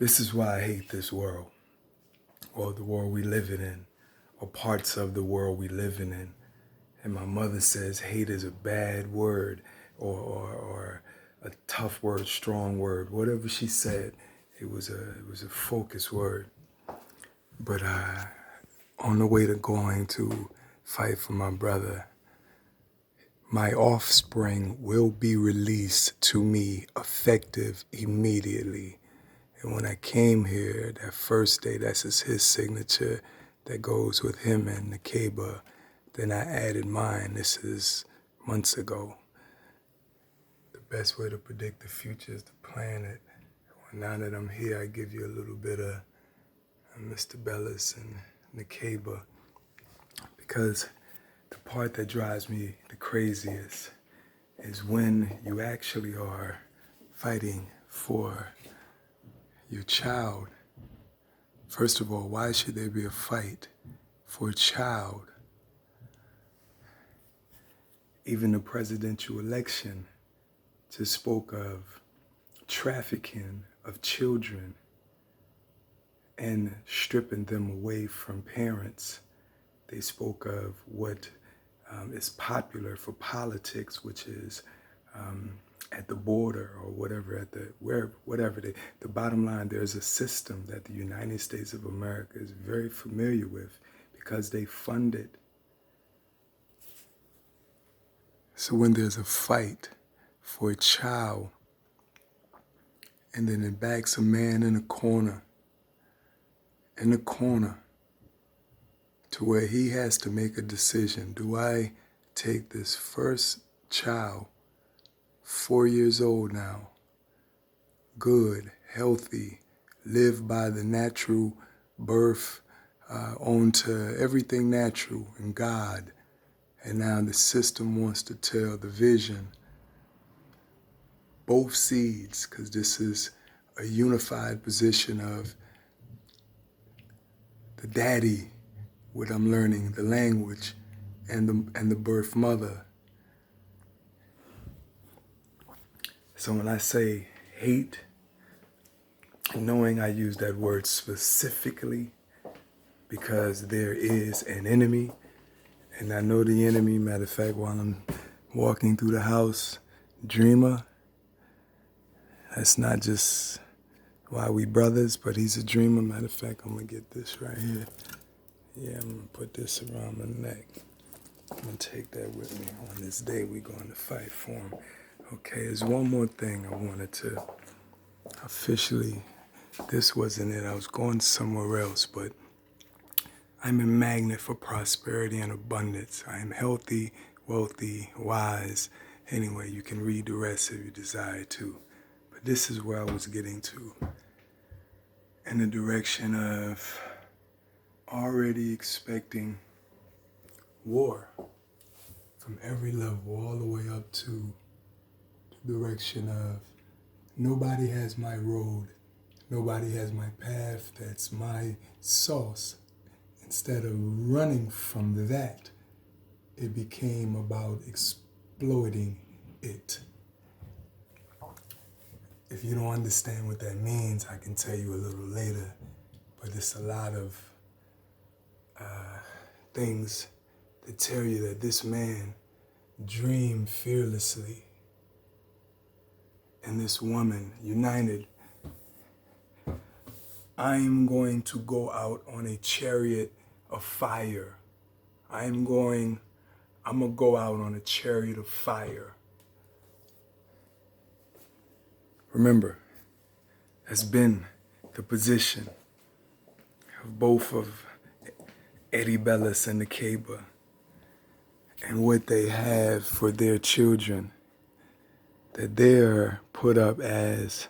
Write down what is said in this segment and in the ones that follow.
This is why I hate this world, or the world we live in, or parts of the world we live in. And my mother says hate is a bad word, or a tough word, strong word. Whatever she said, it was a focused word. But on the way to going to fight for my brother, my offspring will be released to me effective immediately. And when I came here, that first day, that's just his signature that goes with him and the Kaba. Then I added mine. This is months ago. The best way to predict the future is to plan it. Well, now that I'm here, I give you a little bit of Mr. Bellis and the Kaba, because the part that drives me the craziest is when you actually are fighting for your child. First of all, why should there be a fight for a child? Even the presidential election just spoke of trafficking of children and stripping them away from parents. They spoke of what is popular for politics, which is at the border or whatever, whatever. The bottom line, there's a system that the United States of America is very familiar with because they fund it. So when there's a fight for a child, and then it backs a man in the corner, to where he has to make a decision. Do I take this first child, 4 years old now, good, healthy, live by the natural birth, on to everything natural and God, and now the system wants to tell the vision, both seeds, because this is a unified position of the daddy, what I'm learning, the language, and the birth mother. So when I say hate, knowing I use that word specifically because there is an enemy, and I know the enemy. Matter of fact, while I'm walking through the house, dreamer, that's not just why we brothers, but he's a dreamer. Matter of fact, I'm gonna get this right here. Yeah, I'm gonna put this around my neck. I'm gonna take that with me on this day we're going to fight for him. Okay, there's one more thing I wanted to officially, this wasn't it, I was going somewhere else, but I'm a magnet for prosperity and abundance. I am healthy, wealthy, wise. Anyway, you can read the rest if you desire to. But this is where I was getting to, in the direction of already expecting war from every level, all the way up to the direction of nobody has my road, nobody has my path, that's my sauce. Instead of running from that, it became about exploiting it. If you don't understand what that means, I can tell you a little later, but it's a lot of things that tell you that this man dreamed fearlessly, and this woman united. I'm going to go out on a chariot of fire. I'm gonna go out on a chariot of fire. Remember, that's been the position of both of Eddie Bellis and the Kaba, and what they have for their children, that they're put up as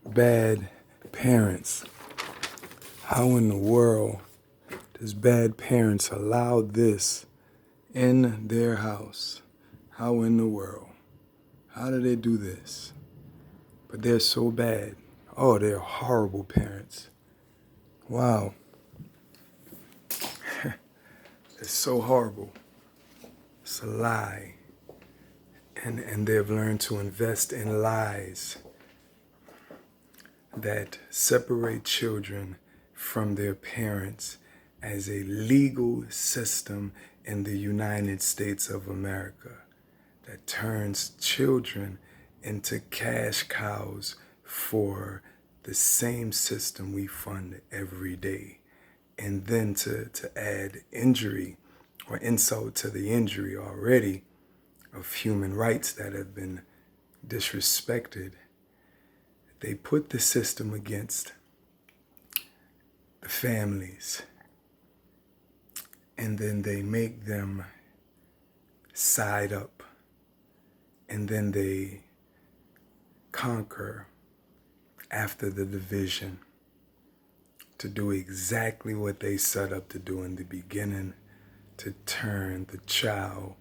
bad parents. How in the world does bad parents allow this in their house? How in the world? How do they do this? But they're so bad. Oh, they're horrible parents. Wow. It's so horrible. It's a lie. And they've learned to invest in lies. that separate children from their parents as a legal system in the United States of America that turns children into cash cows for the same system we fund every day. And then to add injury or insult to the injury already of human rights that have been disrespected, they put the system against the families, and then they make them side up, and then they conquer after the division to do exactly what they set up to do in the beginning, to turn the child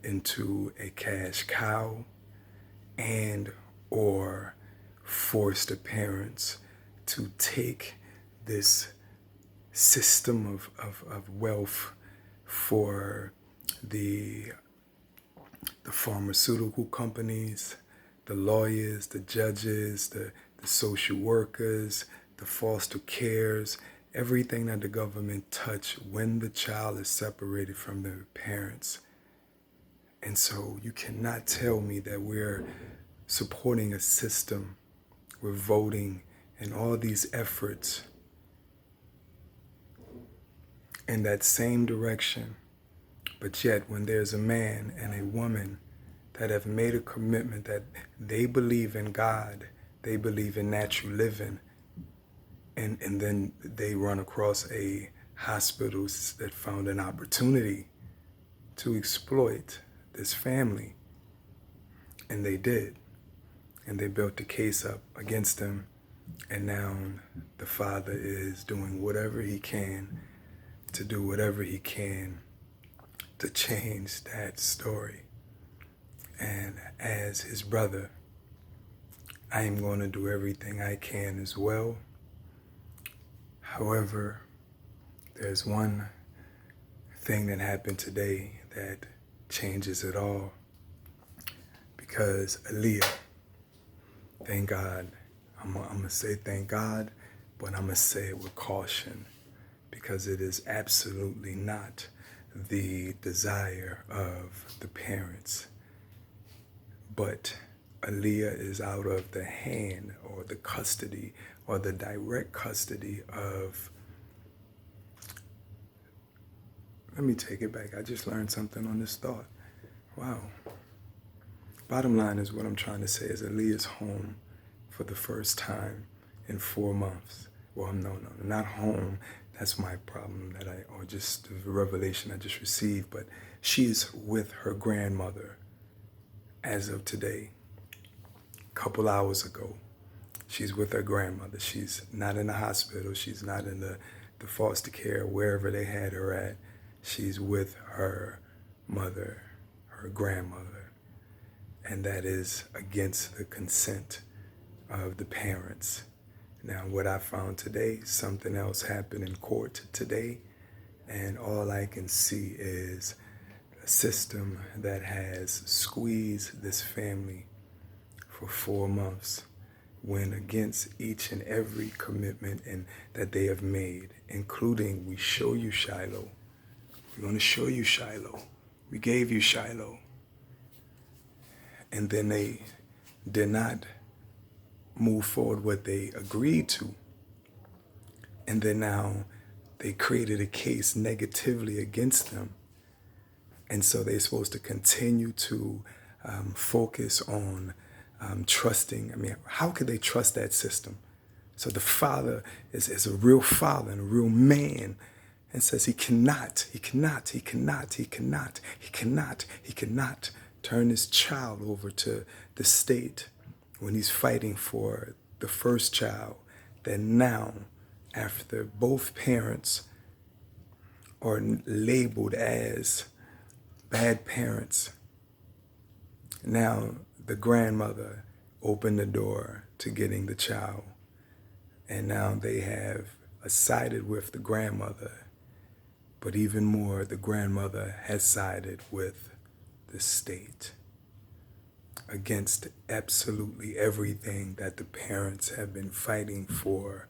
into a cash cow and or force the parents to take this system of wealth for the pharmaceutical companies, the lawyers, the judges, the social workers, the foster cares, everything that the government touch when the child is separated from their parents. And so you cannot tell me that we're supporting a system, we're voting and all these efforts in that same direction, but yet when there's a man and a woman that have made a commitment that they believe in God, they believe in natural living, and then they run across a hospital that found an opportunity to exploit this family, and they did, and they built the case up against them, and now the father is doing whatever he can to do whatever he can to change that story. And as his brother, I am going to do everything I can as well. However, there's one thing that happened today that changes it all. Because Aaliyah, thank God, I'm going to say thank God, but I'm going to say it with caution, because it is absolutely not the desire of the parents. But Aaliyah is out of the hand or the custody or the direct custody of, let me take it back. I just learned something on this thought. Wow. Bottom line is what I'm trying to say is Aaliyah's home for the first time in 4 months. Well, no, not home. That's my problem or just the revelation I just received. But she's with her grandmother as of today. A couple hours ago, she's with her grandmother. She's not in the hospital. She's not in the foster care, wherever they had her at. She's with her mother, her grandmother. And that is against the consent of the parents. Now, what I found today, something else happened in court today, and all I can see is a system that has squeezed this family for 4 months, went against each and every commitment that they have made, including, we show you Shiloh. We're going to show you Shiloh. We gave you Shiloh. And then they did not move forward what they agreed to. And then now they created a case negatively against them. And so they're supposed to continue to focus on trusting. I mean, how could they trust that system? So the father is a real father and a real man, and says he cannot turn his child over to the state when he's fighting for the first child. That now, after both parents are labeled as bad parents, now the grandmother opened the door to getting the child. And now they have sided with the grandmother. But even more, the grandmother has sided with the state. against absolutely everything that the parents have been fighting for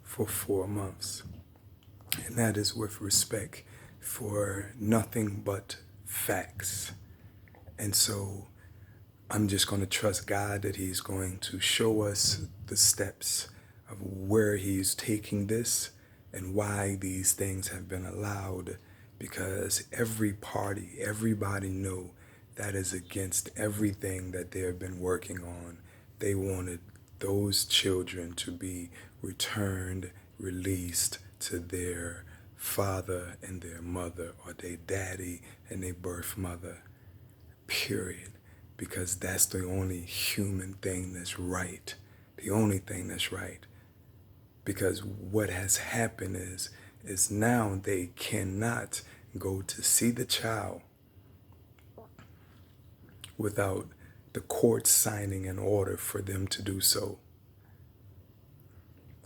4 months. And that is with respect for nothing but facts. And so I'm just going to trust God that He's going to show us the steps of where He's taking this and why these things have been allowed, because every party, everybody know that is against everything that they have been working on. They wanted those children to be returned, released to their father and their mother, or their daddy and their birth mother, period. Because that's the only human thing that's right. The only thing that's right. Because what has happened is now they cannot go to see the child without the court signing an order for them to do so.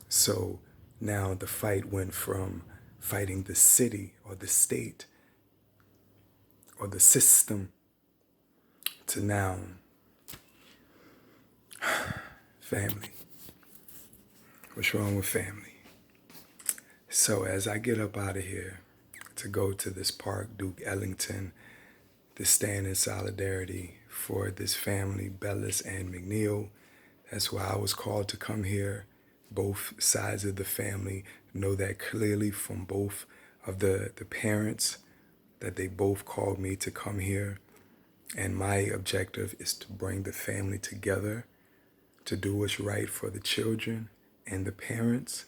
So now the fight went from fighting the city or the state or the system to now family. What's wrong with family? So as I get up out of here to go to this park, Duke Ellington, to stand in solidarity for this family, Bellis and McNeil. That's why I was called to come here. Both sides of the family know that clearly from both of the parents, that they both called me to come here. And my objective is to bring the family together, to do what's right for the children and the parents.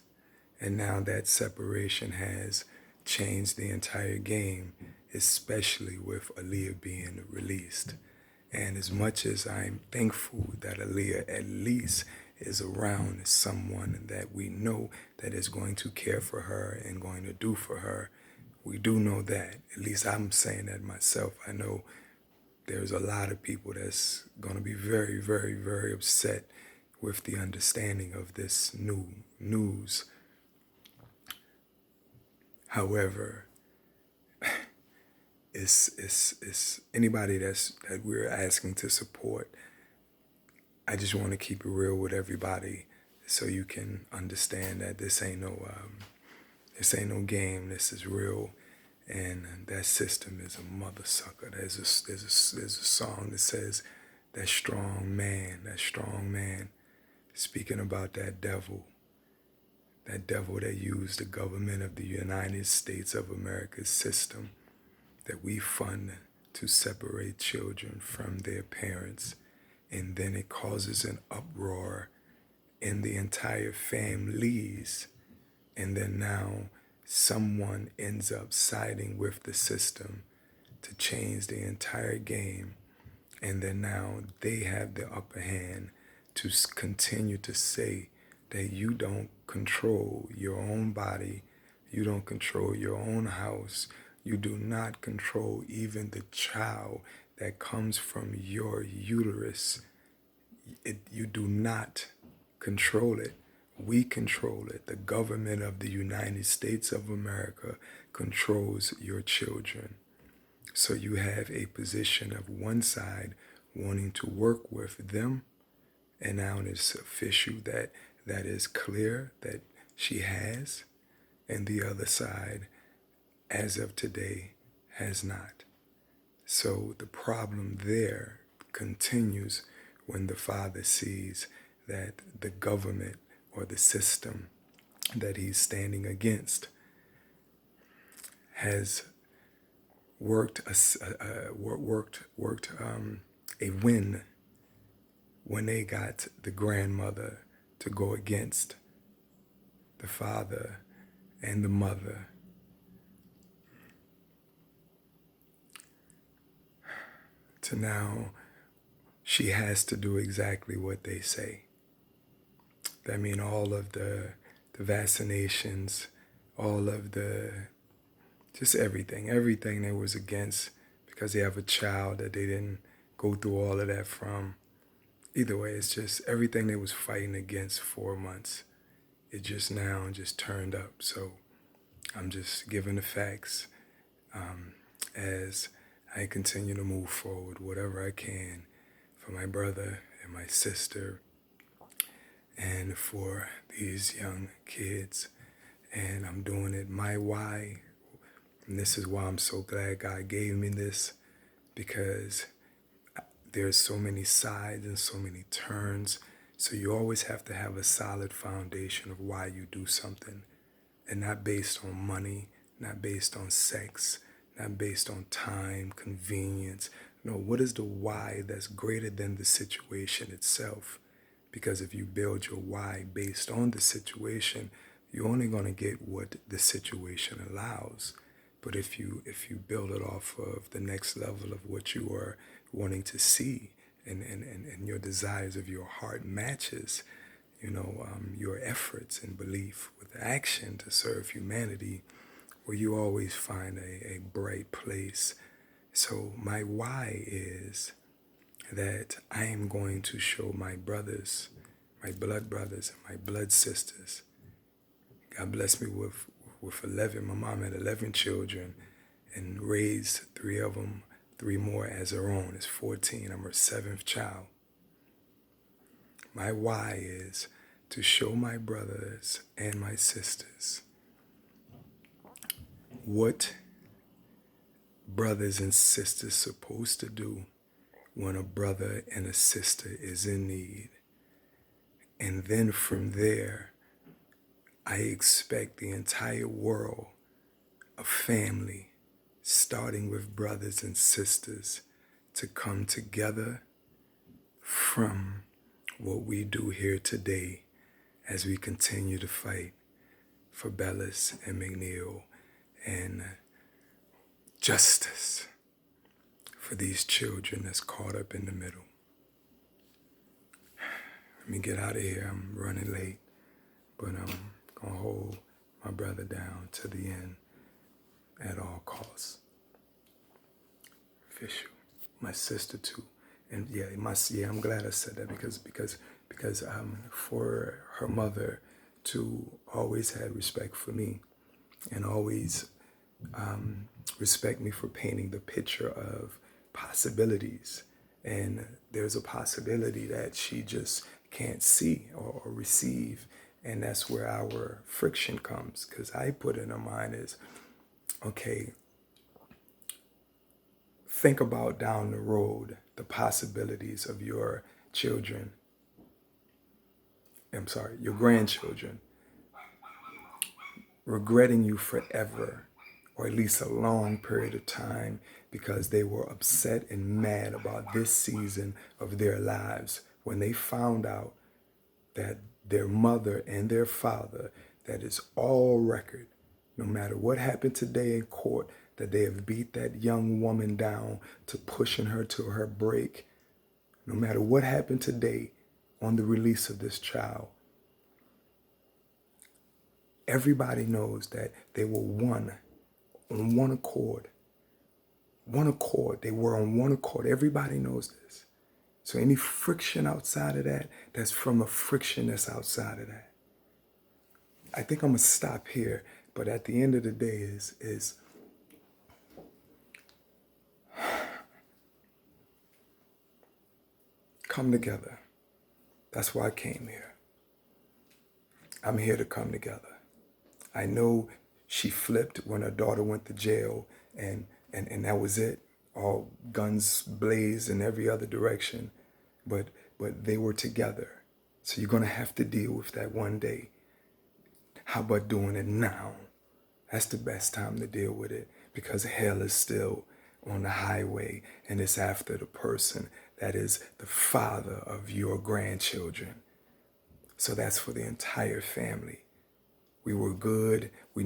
And now that separation has changed the entire game, especially with Aaliyah being released. And as much as I'm thankful that Aaliyah at least is around someone that we know that is going to care for her and going to do for her, we do know that. At least I'm saying that myself. I know there's a lot of people that's going to be very, very, very upset with the understanding of this new news. However, it's anybody that we're asking to support. I just want to keep it real with everybody, so you can understand that this ain't no game. This is real, and that system is a mother sucker. There's a song that says that strong man, speaking about that devil that used the government of the United States of America's system that we fund to separate children from their parents. And then it causes an uproar in the entire families. And then now someone ends up siding with the system to change the entire game. And then now they have the upper hand to continue to say that you don't control your own body, you don't control your own house, you do not control even the child that comes from your uterus. You do not control it. We control it. The government of the United States of America controls your children. So you have a position of one side wanting to work with them, and now it's official that is clear that she has, and the other side, as of today, has not. So the problem there continues when the father sees that the government or the system that he's standing against has worked a win when they got the grandmother to go against the father and the mother. To now, she has to do exactly what they say. That means all of the vaccinations, all of just everything they was against, because they have a child that they didn't go through all of that from. Either way, it's just everything they was fighting against 4 months. It just now just turned up. So I'm just giving the facts as I continue to move forward, whatever I can for my brother and my sister, and for these young kids. And I'm doing it my why. And this is why I'm so glad God gave me this, because there's so many sides and so many turns. So you always have to have a solid foundation of why you do something, and not based on money, not based on sex, not based on time, convenience. No, what is the why that's greater than the situation itself? Because if you build your why based on the situation, you're only going to get what the situation allows. But if you build it off of the next level of what you are wanting to see, and your desires of your heart matches, your efforts and belief with action to serve humanity, where you always find a bright place. So my why is that I am going to show my brothers, my blood brothers, and my blood sisters. God blessed me with 11. My mom had 11 children and raised 3 of them, 3 more as her own. It's 14. I'm her 7th child. My why is to show my brothers and my sisters what brothers and sisters supposed to do when a brother and a sister is in need. And then from there, I expect the entire world, a family, starting with brothers and sisters, to come together from what we do here today as we continue to fight for Bellis and McNeil and justice for these children that's caught up in the middle. Let me get out of here. I'm running late, but I'm going to hold my brother down to the end at all costs. Official. My sister too. And I'm glad I said that because for her mother to always had respect for me and always respect me for painting the picture of possibilities. And there's a possibility that she just can't see or receive. And that's where our friction comes, because I put in her mind is, okay, think about down the road the possibilities of your children. Your grandchildren regretting you forever, or at least a long period of time, because they were upset and mad about this season of their lives when they found out that their mother and their father, that is all record, no matter what happened today in court, that they have beat that young woman down to pushing her to her break. No matter what happened today on the release of this child, everybody knows that they were on one accord. One accord. They were on one accord. Everybody knows this. So any friction outside of that, that's from a friction that's outside of that. I think I'm going to stop here, but at the end of the day is come together. That's why I came here. I'm here to come together. I know she flipped when her daughter went to jail, and that was it. All guns blazed in every other direction, but they were together. So you're going to have to deal with that one day. How about doing it now? That's the best time to deal with it, because hell is still on the highway, and it's after the person that is the father of your grandchildren. So that's for the entire family. We were good. We